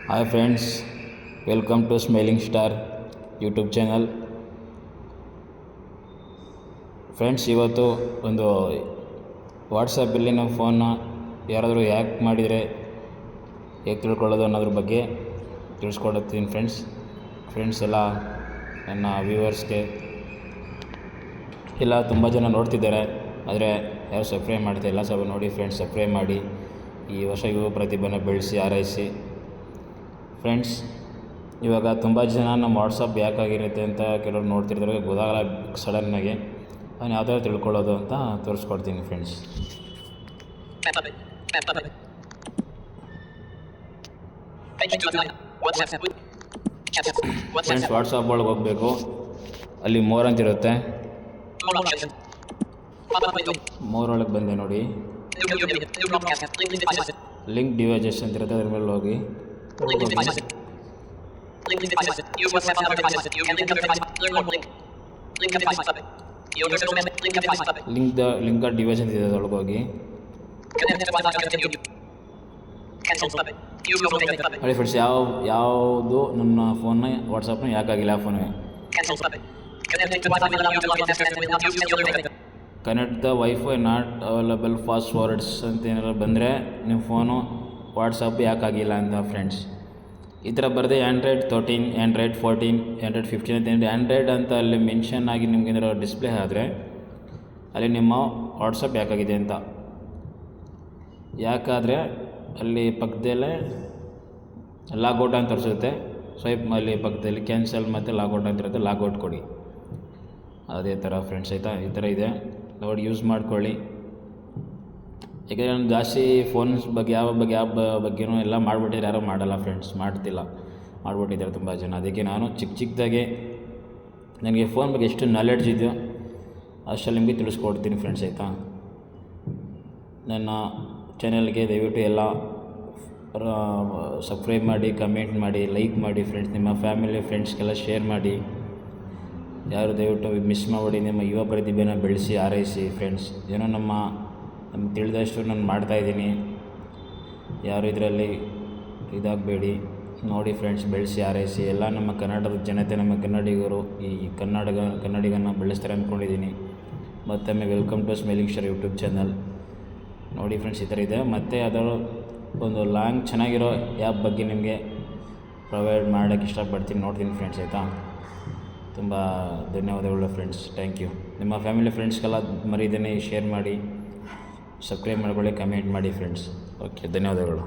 Hi friends, welcome to smiling star YouTube channel. Friends, ಇವತ್ತು ಒಂದು ವಾಟ್ಸಪ್ಪಲ್ಲಿ ನಮ್ಮ ಫೋನ್ನ ಯಾರಾದರೂ ಹ್ಯಾಕ್ ಮಾಡಿದರೆ ಹೇಗೆ ತಿಳ್ಕೊಳ್ಳೋದು ಅನ್ನೋದ್ರ ಬಗ್ಗೆ ತಿಳಿಸ್ಕೊಡ್ತೀನಿ ಫ್ರೆಂಡ್ಸ್ ಎಲ್ಲ ನನ್ನ ವ್ಯೂವರ್ಸ್ಗೆ ಎಲ್ಲ ತುಂಬ ಜನ ನೋಡ್ತಿದ್ದಾರೆ, ಆದರೆ ಯಾರು ಸಬ್ಸ್ಕ್ರೈಬ್ ಮಾಡ್ತಾಯಿಲ್ಲ. ಸ್ವಲ್ಪ ನೋಡಿ ಫ್ರೆಂಡ್ಸ್, ಸಬ್ಸ್ಕ್ರೈಬ್ ಮಾಡಿ ಈ ಹೊಸ ಯುವ ಪ್ರತಿಭೆನ ಬೆಳೆಸಿ ಹಾರೈಸಿ. ಫ್ರೆಂಡ್ಸ್, ಇವಾಗ ತುಂಬ ಜನ ನಮ್ಮ ವಾಟ್ಸಪ್ ಯಾಕಾಗಿರುತ್ತೆ ಅಂತ ಕೆಲವರು ನೋಡ್ತಿರ್ತಾರೆ, ಗೊತ್ತಾಗಲ್ಲ ಸಡನ್ನಾಗಿ. ನಾನು ಯಾವ ಥರ ತಿಳ್ಕೊಳ್ಳೋದು ಅಂತ ತೋರಿಸ್ಕೊಡ್ತೀನಿ ಫ್ರೆಂಡ್ಸ್. ಫ್ರೆಂಡ್ಸ್, ವಾಟ್ಸಪ್ ಒಳಗೆ ಹೋಗಬೇಕು. ಅಲ್ಲಿ ಮೋರ್ ಅಂತಿರುತ್ತೆ. ಮೋರ್ ಒಳಗೆ ಬಂದೆ ನೋಡಿ, ಲಿಂಕ್ ಡಿವೈಸಸ್ ಅಂತಿರುತ್ತೆ. ಅದ್ರ ಮೇಲೆ ಹೋಗಿ ಲಿಂಕ್ ಡಿವೈಸ್ ಅಂತ ಇದೆ, ಅದರೊಳಗೆ ಹೋಗಿ ನೋಡಿ ಫ್ರೆಂಡ್ಸ್, ಯಾವುದು ನನ್ನ ಫೋನ್ನ ವಾಟ್ಸಪ್ನ ಯಾಕಾಗಿಲ್ಲ. ಆ ಫೋನ್ಗೆ connect the wifi not available fast forwards ಅಂತ ಏನಾದ್ರು ಬಂದರೆ ನಿಮ್ಮ ಫೋನು ವಾಟ್ಸಪ್ ಯಾಕಾಗಿಲ್ಲ ಅಂತ ಫ್ರೆಂಡ್ಸ್. ಈ ಥರ ಬರದೆ ಆ್ಯಂಡ್ರಾಯ್ಡ್ 13, ಆ್ಯಂಡ್ರಾಯ್ಡ್ 14, ಆ್ಯಂಡ್ರಾಯ್ಡ್ 15 ಅಂತ ಆ್ಯಂಡ್ರಾಯ್ಡ್ ಅಂತ ಅಲ್ಲಿ ಮೆನ್ಷನ್ ಆಗಿ ನಿಮ್ಗೆ ಏನಾದ್ರು ಡಿಸ್ಪ್ಲೇ ಆದರೆ ಅಲ್ಲಿ ನಿಮ್ಮ ವಾಟ್ಸಪ್ ಯಾಕಾಗಿದೆ ಅಂತ. ಯಾಕಾದರೆ ಅಲ್ಲಿ ಪಕ್ಕದಲ್ಲೇ ಲಾಗೌಟ್ ಅಂತ ತೋರಿಸುತ್ತೆ. ಸ್ವೈಪ್ ಅಲ್ಲಿ ಪಕ್ಕದಲ್ಲಿ ಕ್ಯಾನ್ಸಲ್ ಮತ್ತು ಲಾಗೌಟ್ ಅಂತ ಇರುತ್ತೆ, ಲಾಗೌಟ್ ಕೊಡಿ. ಅದೇ ಥರ ಫ್ರೆಂಡ್ಸ್, ಆಯಿತಾ? ಈ ಥರ ಇದೆ ನೋಡಿ, ಯೂಸ್ ಮಾಡ್ಕೊಳ್ಳಿ. ಯಾಕೆಂದರೆ ನಾನು ಜಾಸ್ತಿ ಫೋನ್ಸ್ ಬಗ್ಗೆ ಯಾವ ಬಗ್ಗೆನೂ ಎಲ್ಲ ಮಾಡಿಬಿಟ್ಟಿದ್ರೆ ಯಾರೂ ಮಾಡಲ್ಲ ಫ್ರೆಂಡ್ಸ್, ಮಾಡಿಬಿಟ್ಟಿದ್ದಾರೆ ತುಂಬ ಜನ. ಅದಕ್ಕೆ ನಾನು ಚಿಕ್ಕದಾಗೆ ನನಗೆ ಫೋನ್ ಬಗ್ಗೆ ಎಷ್ಟು ನಾಲೆಡ್ಜ್ ಇದೆಯೋ ಅಷ್ಟಲ್ಲಿ ನಿಮಗೆ ತಿಳಿಸ್ಕೊಡ್ತೀನಿ ಫ್ರೆಂಡ್ಸ್, ಆಯಿತಾ? ನನ್ನ ಚಾನಲ್ಗೆ ದಯವಿಟ್ಟು ಎಲ್ಲ ಸಬ್ಸ್ಕ್ರೈಬ್ ಮಾಡಿ, ಕಮೆಂಟ್ ಮಾಡಿ, ಲೈಕ್ ಮಾಡಿ ಫ್ರೆಂಡ್ಸ್. ನಿಮ್ಮ ಫ್ಯಾಮಿಲಿ ಫ್ರೆಂಡ್ಸ್ಗೆಲ್ಲ ಶೇರ್ ಮಾಡಿ. ಯಾರು ದಯವಿಟ್ಟು ಮಿಸ್ ಮಾಡಬೇಡಿ. ನಿಮ್ಮ ಯುವ ಪ್ರತಿಭೆನ ಬೆಳೆಸಿ ಹಾರೈಸಿ ಫ್ರೆಂಡ್ಸ್. ಏನೋ ನಮ್ಗೆ ತಿಳಿದಷ್ಟು ನಾನು ಮಾಡ್ತಾಯಿದ್ದೀನಿ. ಯಾರು ಇದರಲ್ಲಿ ಇದಾಗಬೇಡಿ. ನೋಡಿ ಫ್ರೆಂಡ್ಸ್, ಬೆಳೆಸಿ ಹಾರೈಸಿ. ಎಲ್ಲ ನಮ್ಮ ಕನ್ನಡದ ಜನತೆ, ನಮ್ಮ ಕನ್ನಡಿಗರು ಈ ಕನ್ನಡಿಗನ ಬೆಳೆಸ್ತಾರೆ ಅಂದ್ಕೊಂಡಿದ್ದೀನಿ. ಮತ್ತೊಮ್ಮೆ welcome to smiling star YouTube channel. ನೋಡಿ ಫ್ರೆಂಡ್ಸ್, ಈ ಥರ ಇದೆ. ಮತ್ತು ಯಾವ್ದಾದ್ರು ಒಂದು ಲಾಂಗ್ ಚೆನ್ನಾಗಿರೋ ಆ್ಯಪ್ ಬಗ್ಗೆ ನಿಮಗೆ ಪ್ರೊವೈಡ್ ಮಾಡೋಕ್ಕೆ ಇಷ್ಟಪಡ್ತೀನಿ, ನೋಡ್ತೀನಿ ಫ್ರೆಂಡ್ಸ್, ಆಯಿತಾ? ತುಂಬ ಧನ್ಯವಾದಗಳು ಫ್ರೆಂಡ್ಸ್, ಥ್ಯಾಂಕ್ ಯು. ನಿಮ್ಮ ಫ್ಯಾಮಿಲಿ ಫ್ರೆಂಡ್ಸ್ಗೆಲ್ಲ ಮರೀದೇನೆ ಶೇರ್ ಮಾಡಿ, ಸಬ್ಸ್ಕ್ರೈಬ್ ಮಾಡ್ಕೊಳ್ಳಿ, ಕಮೆಂಟ್ ಮಾಡಿ ಫ್ರೆಂಡ್ಸ್. ಓಕೆ, ಧನ್ಯವಾದಗಳು.